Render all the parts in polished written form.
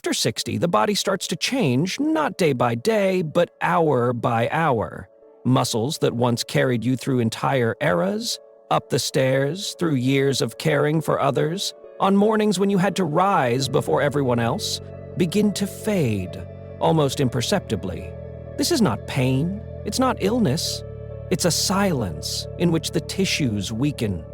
After 60, the body starts to change, not day by day, but hour by hour. Muscles that once carried you through entire eras, up the stairs, through years of caring for others, on mornings when you had to rise before everyone else, begin to fade, almost imperceptibly. This is not pain, it's not illness. It's a silence in which the tissues weaken.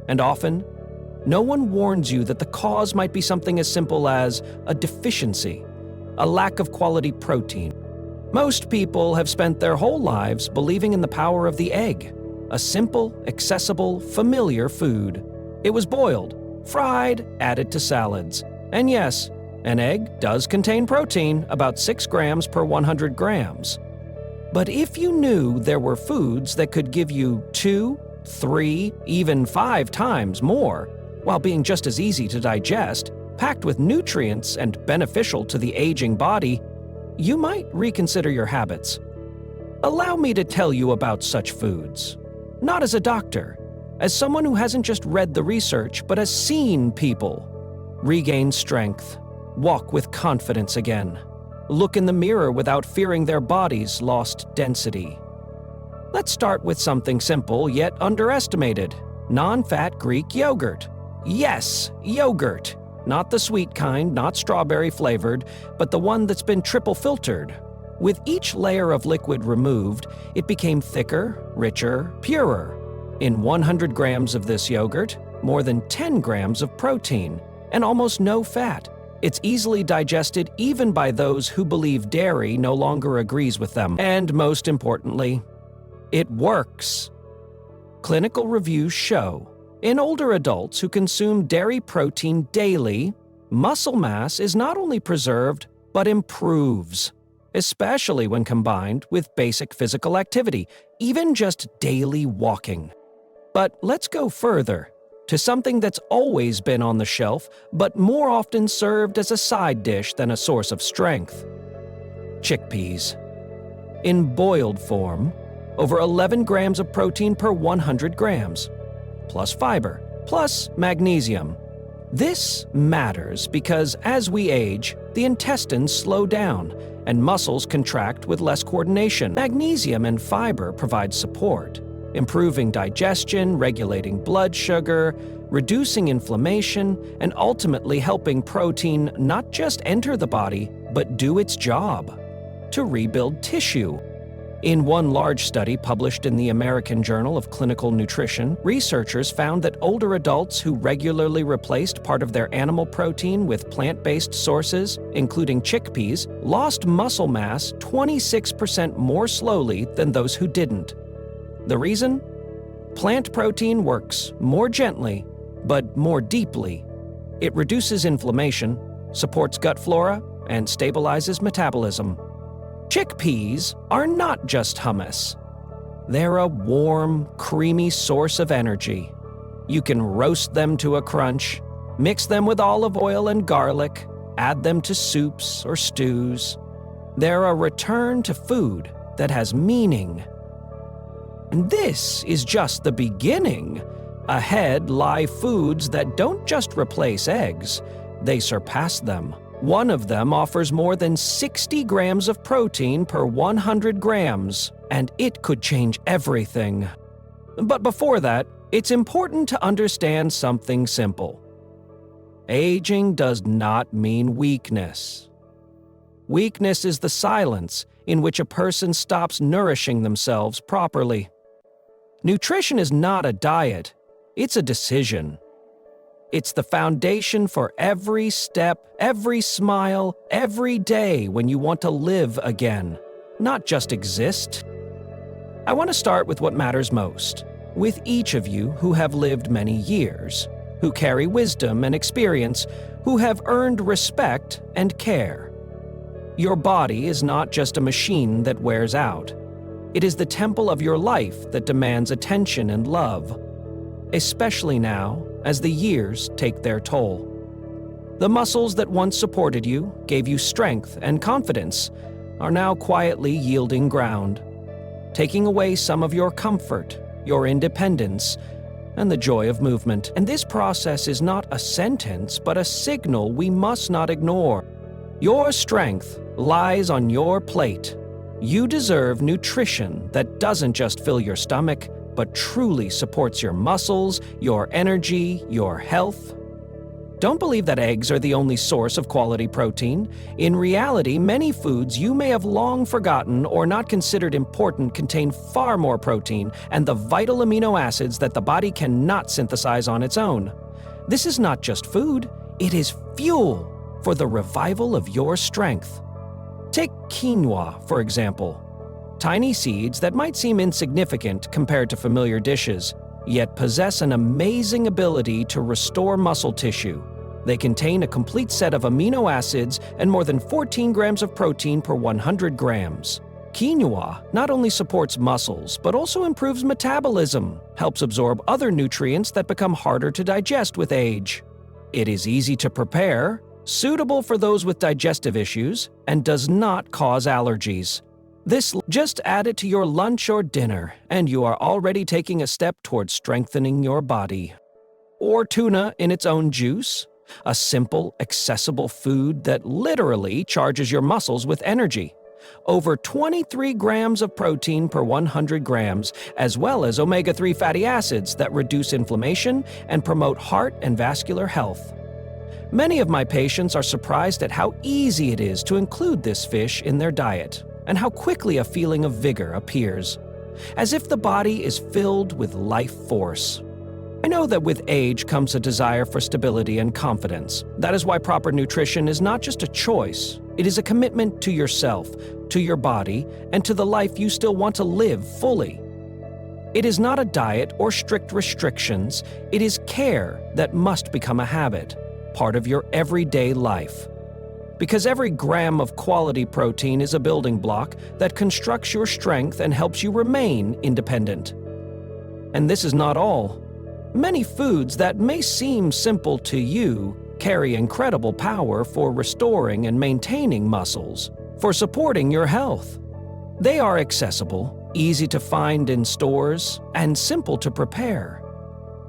And often, no one warns you that the cause might be something as simple as a deficiency, a lack of quality protein. Most people have spent their whole lives believing in the power of the egg, a simple, accessible, familiar food. It was boiled, fried, added to salads. And yes, an egg does contain protein, about 6 grams per 100 grams. But if you knew there were foods that could give you 2, 3, even 5 times more, while being just as easy to digest, packed with nutrients and beneficial to the aging body, you might reconsider your habits. Allow me to tell you about such foods. Not as a doctor, as someone who hasn't just read the research, but has seen people regain strength, walk with confidence again, look in the mirror without fearing their bodies lost density. Let's start with something simple yet underestimated: non-fat Greek yogurt. Yes, yogurt. Not the sweet kind, not strawberry flavored, but the one that's been triple filtered. With each layer of liquid removed, it became thicker, richer, purer. In 100 grams of this yogurt, more than 10 grams of protein, and almost no fat. It's easily digested even by those who believe dairy no longer agrees with them. And most importantly, it works. Clinical reviews show in older adults who consume dairy protein daily, muscle mass is not only preserved, but improves, especially when combined with basic physical activity, even just daily walking. But let's go further, to something that's always been on the shelf, but more often served as a side dish than a source of strength: chickpeas. In boiled form, over 11 grams of protein per 100 grams, plus fiber, plus magnesium. This matters because as we age, the intestines slow down and muscles contract with less coordination. Magnesium and fiber provide support, improving digestion, regulating blood sugar, reducing inflammation, and ultimately helping protein not just enter the body, but do its job: to rebuild tissue. In one large study published in the American Journal of Clinical Nutrition, researchers found that older adults who regularly replaced part of their animal protein with plant-based sources, including chickpeas, lost muscle mass 26% more slowly than those who didn't. The reason? Plant protein works more gently, but more deeply. It reduces inflammation, supports gut flora, and stabilizes metabolism. Chickpeas are not just hummus. They're a warm, creamy source of energy. You can roast them to a crunch, mix them with olive oil and garlic, add them to soups or stews. They're a return to food that has meaning. And this is just the beginning. Ahead lie foods that don't just replace eggs, they surpass them. One of them offers more than 60 grams of protein per 100 grams, and it could change everything. But before that, it's important to understand something simple. Aging does not mean weakness. Weakness is the silence in which a person stops nourishing themselves properly. Nutrition is not a diet, it's a decision. It's the foundation for every step, every smile, every day when you want to live again, not just exist. I want to start with what matters most, with each of you who have lived many years, who carry wisdom and experience, who have earned respect and care. Your body is not just a machine that wears out. It is the temple of your life that demands attention and love, especially now as the years take their toll. The muscles that once supported you, gave you strength and confidence, are now quietly yielding ground, taking away some of your comfort, your independence, and the joy of movement. And this process is not a sentence, but a signal we must not ignore. Your strength lies on your plate. You deserve nutrition that doesn't just fill your stomach, but truly supports your muscles, your energy, your health. Don't believe that eggs are the only source of quality protein. In reality, many foods you may have long forgotten or not considered important contain far more protein and the vital amino acids that the body cannot synthesize on its own. This is not just food, it is fuel for the revival of your strength. Take quinoa, for example. Tiny seeds that might seem insignificant compared to familiar dishes, yet possess an amazing ability to restore muscle tissue. They contain a complete set of amino acids and more than 14 grams of protein per 100 grams. Quinoa not only supports muscles, but also improves metabolism, helps absorb other nutrients that become harder to digest with age. It is easy to prepare, suitable for those with digestive issues, and does not cause allergies. Just add it to your lunch or dinner, and you are already taking a step towards strengthening your body. Or tuna in its own juice, a simple, accessible food that literally charges your muscles with energy. Over 23 grams of protein per 100 grams, as well as omega-3 fatty acids that reduce inflammation and promote heart and vascular health. Many of my patients are surprised at how easy it is to include this fish in their diet, and how quickly a feeling of vigor appears, as if the body is filled with life force. I know that with age comes a desire for stability and confidence. That is why proper nutrition is not just a choice, it is a commitment to yourself, to your body, and to the life you still want to live fully. It is not a diet or strict restrictions, it is care that must become a habit, part of your everyday life. Because every gram of quality protein is a building block that constructs your strength and helps you remain independent. And this is not all. Many foods that may seem simple to you carry incredible power for restoring and maintaining muscles, for supporting your health. They are accessible, easy to find in stores, and simple to prepare.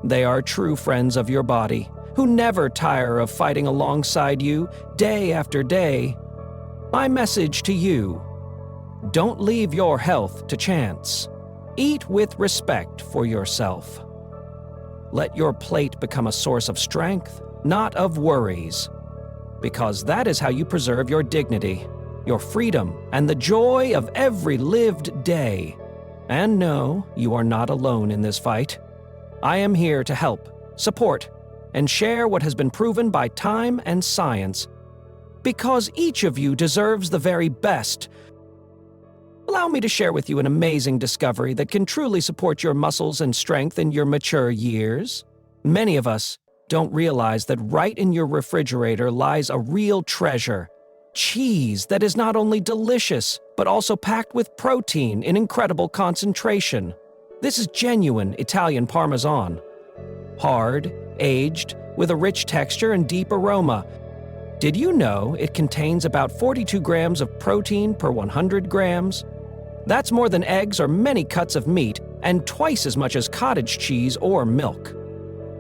They are true friends of your body, who never tire of fighting alongside you day after day. My message to you: don't leave your health to chance. Eat with respect for yourself. Let your plate become a source of strength, not of worries, because that is how you preserve your dignity, your freedom, and the joy of every lived day. And no, you are not alone in this fight. I am here to help, support, and share what has been proven by time and science, because each of you deserves the very best. Allow me to share with you an amazing discovery that can truly support your muscles and strength in your mature years. Many of us don't realize that right in your refrigerator lies a real treasure: cheese that is not only delicious, but also packed with protein in incredible concentration. This is genuine Italian Parmesan. Hard, aged, with a rich texture and deep aroma. Did you know it contains about 42 grams of protein per 100 grams? That's more than eggs or many cuts of meat, and twice as much as cottage cheese or milk.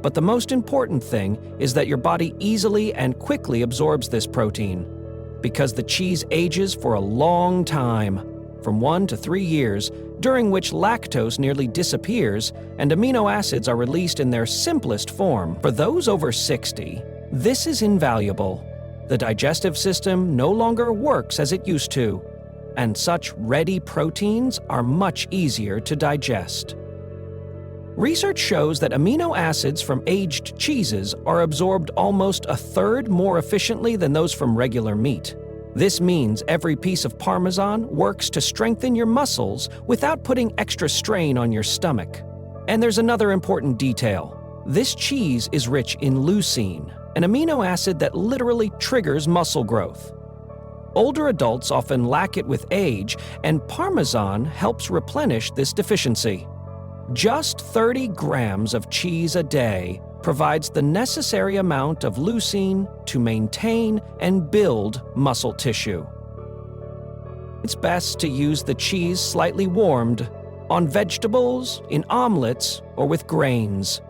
But the most important thing is that your body easily and quickly absorbs this protein, because the cheese ages for a long time, from 1 to 3 years, during which lactose nearly disappears and amino acids are released in their simplest form. For those over 60, this is invaluable. The digestive system no longer works as it used to, and such ready proteins are much easier to digest. Research shows that amino acids from aged cheeses are absorbed almost a third more efficiently than those from regular meat. This means every piece of Parmesan works to strengthen your muscles without putting extra strain on your stomach. And there's another important detail. This cheese is rich in leucine, an amino acid that literally triggers muscle growth. Older adults often lack it with age, and Parmesan helps replenish this deficiency. Just 30 grams of cheese a day provides the necessary amount of leucine to maintain and build muscle tissue. It's best to use the cheese slightly warmed, on vegetables, in omelets, or with grains.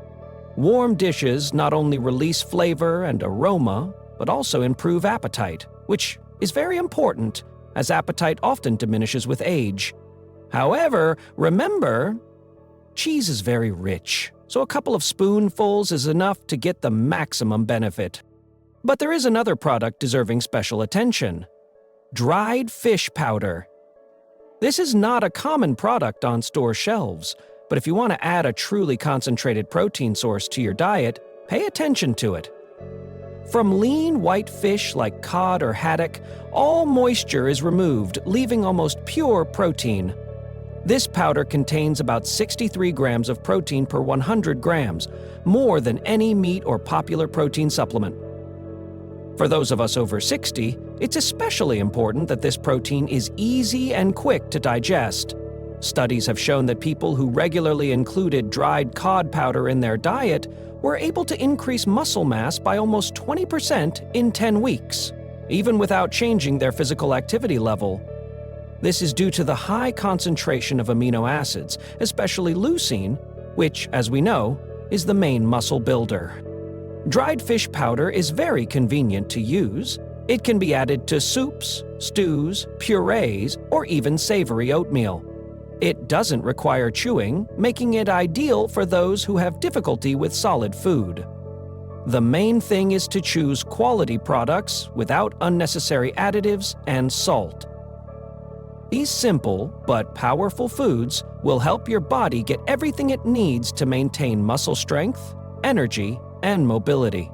Warm dishes not only release flavor and aroma, but also improve appetite, which is very important, as appetite often diminishes with age. However, remember, cheese is very rich, so a couple of spoonfuls is enough to get the maximum benefit. But there is another product deserving special attention: dried fish powder. This is not a common product on store shelves, but if you want to add a truly concentrated protein source to your diet, pay attention to it. From lean white fish like cod or haddock, all moisture is removed, leaving almost pure protein. This powder contains about 63 grams of protein per 100 grams, more than any meat or popular protein supplement. For those of us over 60, it's especially important that this protein is easy and quick to digest. Studies have shown that people who regularly included dried cod powder in their diet were able to increase muscle mass by almost 20% in 10 weeks, even without changing their physical activity level. This is due to the high concentration of amino acids, especially leucine, which, as we know, is the main muscle builder. Dried fish powder is very convenient to use. It can be added to soups, stews, purees, or even savory oatmeal. It doesn't require chewing, making it ideal for those who have difficulty with solid food. The main thing is to choose quality products without unnecessary additives and salt. These simple but powerful foods will help your body get everything it needs to maintain muscle strength, energy, and mobility.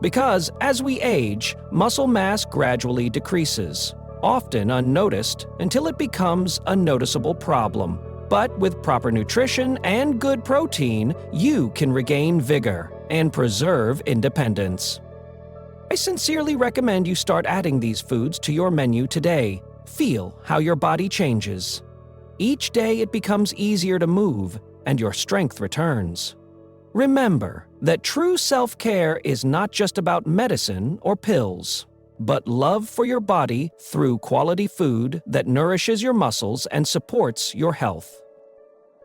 Because as we age, muscle mass gradually decreases, often unnoticed until it becomes a noticeable problem. But with proper nutrition and good protein, you can regain vigor and preserve independence. I sincerely recommend you start adding these foods to your menu today. Feel how your body changes. Each day it becomes easier to move and your strength returns. Remember that true self-care is not just about medicine or pills, but love for your body through quality food that nourishes your muscles and supports your health.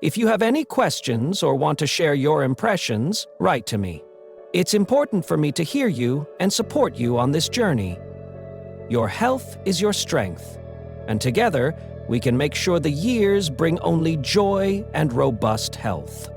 If you have any questions or want to share your impressions, write to me. It's important for me to hear you and support you on this journey. Your health is your strength, and together we can make sure the years bring only joy and robust health.